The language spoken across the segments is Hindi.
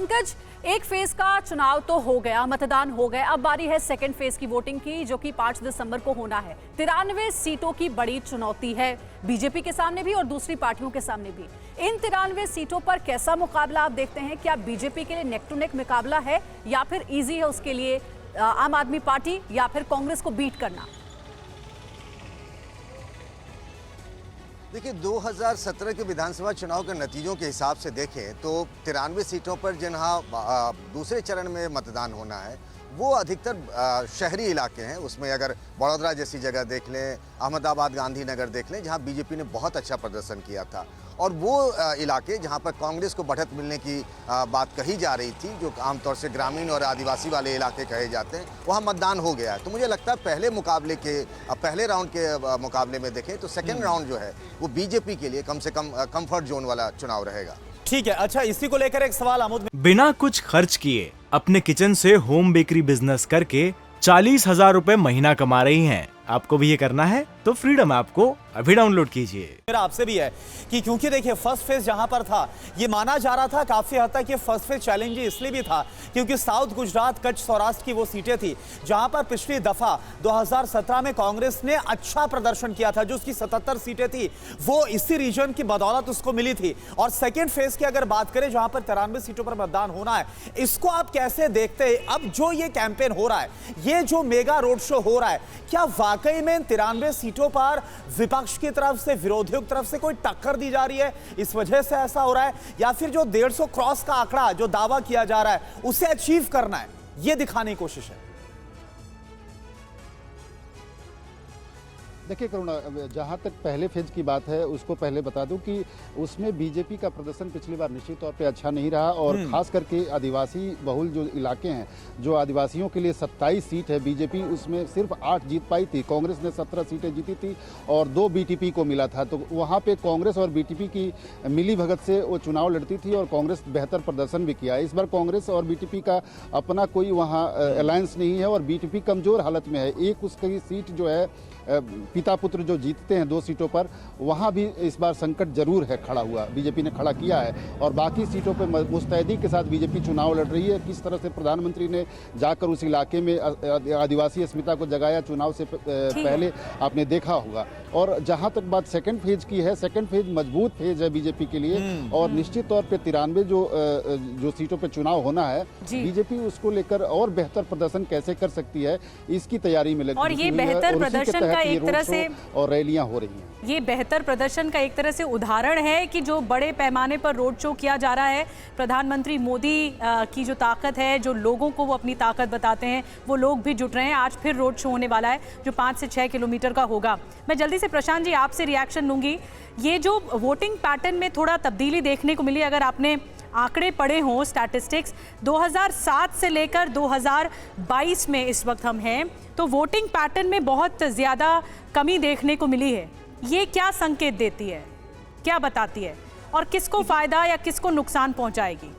पंकज, एक फेज का चुनाव तो हो गया, मतदान हो गए, अब बारी है सेकंड फेज की वोटिंग की, जो कि 5 दिसंबर को होना है। 93 सीटों की बड़ी चुनौती है बीजेपी के सामने भी और दूसरी पार्टियों के सामने भी। इन 93 सीटों पर कैसा मुकाबला आप देखते हैं? क्या बीजेपी के लिए नेक टू नेक मुकाबला है या फिर इजी है उसके लिए आम आदमी पार्टी या फिर कांग्रेस को बीट करना? देखिए, 2017 के विधानसभा चुनाव के नतीजों के हिसाब से देखें तो 93 सीटों पर जहाँ दूसरे चरण में मतदान होना है वो अधिकतर शहरी इलाके हैं। उसमें अगर बड़ौदा जैसी जगह देख लें, अहमदाबाद गांधीनगर देख लें, जहाँ बीजेपी ने बहुत अच्छा प्रदर्शन किया था, और वो इलाके जहाँ पर कांग्रेस को बढ़त मिलने की बात कही जा रही थी, जो आमतौर से ग्रामीण और आदिवासी वाले इलाके कहे जाते हैं, वहाँ मतदान हो गया है। तो मुझे लगता है पहले राउंड के मुकाबले में देखें तो सेकेंड राउंड जो है वो बीजेपी के लिए कम से कम कंफर्ट जोन वाला चुनाव रहेगा। ठीक है, अच्छा, इसी को लेकर एक सवाल आमोद। बिना कुछ खर्च किए अपने किचन से होम बेकरी बिजनेस करके 40,000 रुपए महीना कमा रही हैं। आपको भी ये करना है तो फ्रीडम ऐप को अभी डाउनलोड कीजिए। मेरा आपसे भी है कि क्योंकि देखिए फर्स्ट फेज जहां पर था ये माना जा रहा था काफी हद तक ये फर्स्ट फेज चैलेंजिंग इसलिए भी था क्योंकि साउथ गुजरात, कच्छ, सौराष्ट्र की वो सीटें थी जहां पर पिछली दफा 2017 में कांग्रेस ने अच्छा प्रदर्शन किया था। जो उसकी 77 सीटें थी वो इसी रीजन की बदौलत उसको मिली थी। और सेकेंड फेज की अगर बात करें जहां पर 93 सीटों पर मतदान होना है, इसको आप कैसे देखते हैं? अब जो ये कैंपेन हो रहा है, ये जो मेगा रोड शो हो रहा है, क्या वाकई में 93 सीटों पर विपक्ष की तरफ से, विरोधियों की तरफ से कोई टक्कर दी जा रही है, इस वजह से ऐसा हो रहा है, या फिर जो 150 क्रॉस का आंकड़ा जो दावा किया जा रहा है उसे अचीव करना है, यह दिखाने की कोशिश है? देखिए करुणा, जहाँ तक पहले फेज की बात है उसको पहले बता दूं कि उसमें बीजेपी का प्रदर्शन पिछली बार निश्चित तौर पे अच्छा नहीं रहा, और खास करके आदिवासी बहुल जो इलाके हैं, जो आदिवासियों के लिए 27 सीट है, बीजेपी उसमें सिर्फ 8 जीत पाई थी। कांग्रेस ने 17 सीटें जीती थी और 2 बीटीपी को मिला था। तो वहाँ पे कांग्रेस और बीटीपी की मिली भगत से वो चुनाव लड़ती थी और कांग्रेस बेहतर प्रदर्शन भी किया। इस बार कांग्रेस और बीटीपी का अपना कोई वहाँ अलायंस नहीं है और बीटीपी कमजोर हालत में है। एक उसकी सीट जो है पिता पुत्र जो जीतते हैं 2 सीटों पर, वहाँ भी इस बार संकट जरूर है खड़ा हुआ, बीजेपी ने खड़ा किया है। और बाकी सीटों पर मुस्तैदी के साथ बीजेपी चुनाव लड़ रही है। किस तरह से प्रधानमंत्री ने जाकर उस इलाके में आदिवासी अस्मिता को जगाया चुनाव से पहले, आपने देखा होगा। और जहाँ तक बात सेकंड फेज की है, सेकंड फेज मजबूत फेज है बीजेपी के लिए, और निश्चित तौर पर 93 जो सीटों पर चुनाव होना है, बीजेपी उसको लेकर और बेहतर प्रदर्शन कैसे कर सकती है इसकी तैयारी में लगी। और ये बेहतर प्रदर्शन का एक तरह से और रैलियां हो रही हैं। ये बेहतर प्रदर्शन का एक तरह से उदाहरण है कि जो बड़े पैमाने पर रोड शो किया जा रहा है, प्रधानमंत्री मोदी की जो ताकत है, जो लोगों को वो अपनी ताकत बताते हैं, वो लोग भी जुट रहे हैं। आज फिर रोड शो होने वाला है जो 5 से 6 किलोमीटर का होगा। मैं जल्दी से प्रशांत जी आपसे रिएक्शन लूंगी। ये जो वोटिंग पैटर्न में थोड़ा तब्दीली देखने को मिली, अगर आपने आंकड़े पढ़े हों, स्टैटिस्टिक्स 2007 से लेकर 2022 में इस वक्त हम हैं, तो वोटिंग पैटर्न में बहुत ज़्यादा कमी देखने को मिली है। ये क्या संकेत देती है, क्या बताती है, और किसको फ़ायदा या किसको नुकसान पहुंचाएगी?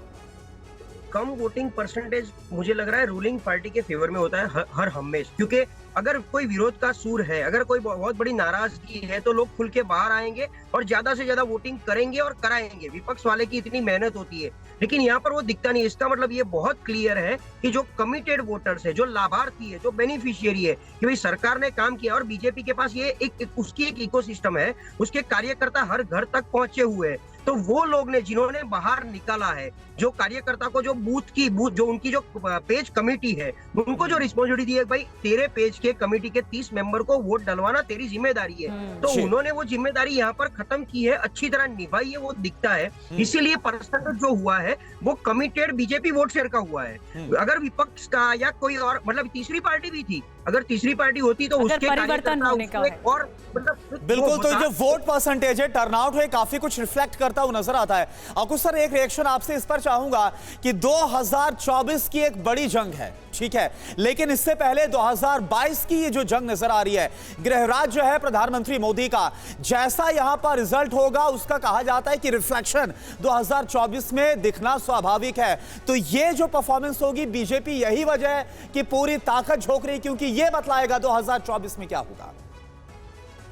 कम वोटिंग परसेंटेज मुझे लग रहा है रूलिंग पार्टी के फेवर में होता है हर हमेशा, क्योंकि अगर कोई विरोध का सूर है, अगर कोई बहुत बड़ी नाराजगी है, तो लोग खुल के बाहर आएंगे और ज्यादा से ज्यादा वोटिंग करेंगे और कराएंगे। विपक्ष वाले की इतनी मेहनत होती है, लेकिन यहाँ पर वो दिखता नहीं। इसका मतलब ये बहुत क्लियर है कि जो कमिटेड वोटर्स है, जो लाभार्थी है, जो बेनिफिशियरी है, कि भाई सरकार ने काम किया और बीजेपी के पास ये उसकी एक इकोसिस्टम है, उसके कार्यकर्ता हर घर तक पहुंचे हुए हैं। तो वो लोग ने जिन्होंने बाहर निकाला है, जो कार्यकर्ता को जो बूथ जो उनकी जो पेज कमेटी है, उनको जो रिस्पॉन्सिबिलिटी दी है, भाई तेरे पेज के कमेटी के 30 मेंबर को वोट डलवाना तेरी जिम्मेदारी है, तो उन्होंने वो जिम्मेदारी यहाँ पर खत्म की है, अच्छी तरह निभाई है, वो दिखता है। इसीलिए परसेंटेज जो हुआ है वो कमिटेड बीजेपी वोट शेयर का हुआ है। अगर विपक्ष का या कोई और, मतलब तीसरी पार्टी भी थी, अगर तीसरी पार्टी होती तो उसके परिवर्तन होने का है। और बिल्कुल, तो जो वोट परसेंटेज है, टर्नआउट है, काफी कुछ रिफ्लेक्ट करता हुआ नजर आता है। अकुश सर, एक रिएक्शन आपसे इस पर चाहूंगा कि 2024 की एक बड़ी जंग है, ठीक है, लेकिन इससे पहले 2022 की ये जो जंग नजर आ रही है, गृहराज जो है प्रधानमंत्री मोदी का, जैसा यहां पर रिजल्ट होगा उसका कहा जाता है कि रिफ्लेक्शन 2024 में दिखना स्वाभाविक है। तो ये जो परफॉर्मेंस होगी, बीजेपी यही वजह है कि पूरी ताकत झोंक रही, क्योंकि ये बतलाएगा 2024 में क्या होगा।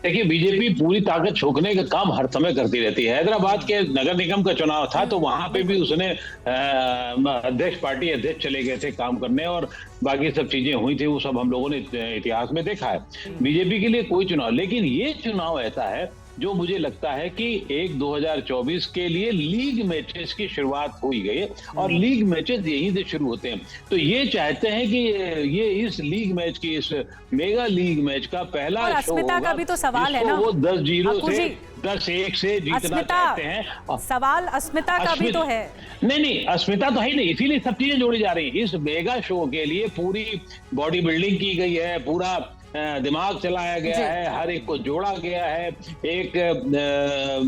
देखिए, बीजेपी पूरी ताकत झोंकने का काम हर समय करती रहती है। हैदराबाद के नगर निगम का चुनाव था तो वहां पे भी उसने पार्टी अध्यक्ष चले गए थे काम करने, और बाकी सब चीजें हुई थी, वो सब हम लोगों ने इतिहास में देखा है। बीजेपी के लिए कोई चुनाव, लेकिन ये चुनाव ऐसा है जो मुझे लगता है कि 2024 के लिए लीग मैचेस की शुरुआत हुई गई है, और लीग मैचेस यहीं से शुरू होते हैं। तो ये चाहते हैं कि ये इस लीग मैच की, इस मेगा लीग मैच का पहला और शो अस्मिता होगा, का भी तो सवाल है ना, वो 10-0 अक्कू से जी, 10-1 से जीतना चाहते हैं। सवाल अस्मिता का भी तो है। नहीं, अस्मिता तो है नहीं, इसीलिए सब चीजें जोड़ी जा रही हैं। इस मेगा शो के लिए पूरी बॉडी बिल्डिंग की गई है, पूरा दिमाग चलाया गया है, हर एक को जोड़ा गया है। एक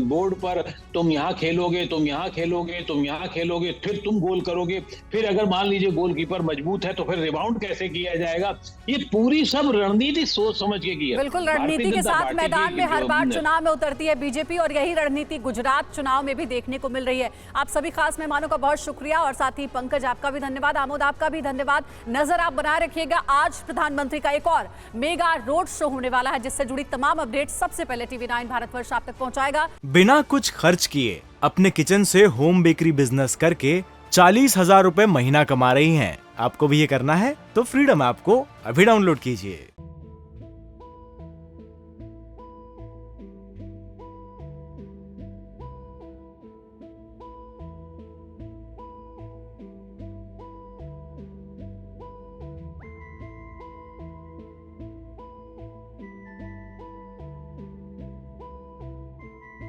बोर्ड पर तुम यहाँ खेलोगे, तुम यहाँ खेलोगे, तुम यहाँ खेलोगे, फिर तुम गोल करोगे, फिर अगर मान लीजिए गोलकीपर मजबूत है तो फिर रिबाउंड कैसे किया जाएगा। ये पूरी सब रणनीति सोच समझ के की है। बिल्कुल, रणनीति के साथ मैदान में हर बार चुनाव में उतरती है बीजेपी, और यही रणनीति गुजरात चुनाव में भी देखने को मिल रही है। आप सभी खास मेहमानों का बहुत शुक्रिया, और साथ ही पंकज आपका भी धन्यवाद, आमोद आपका भी धन्यवाद। नजर आप बनाए रखिएगा, आज प्रधानमंत्री का एक और मेगा रोड शो होने वाला है, जिससे जुड़ी तमाम अपडेट सबसे पहले TV9 भारतवर्ष आप तक पहुंचाएगा। बिना कुछ खर्च किए अपने किचन से होम बेकरी बिजनेस करके 40,000 रुपए महीना कमा रही हैं। आपको भी ये करना है तो फ्रीडम ऐप को अभी डाउनलोड कीजिए।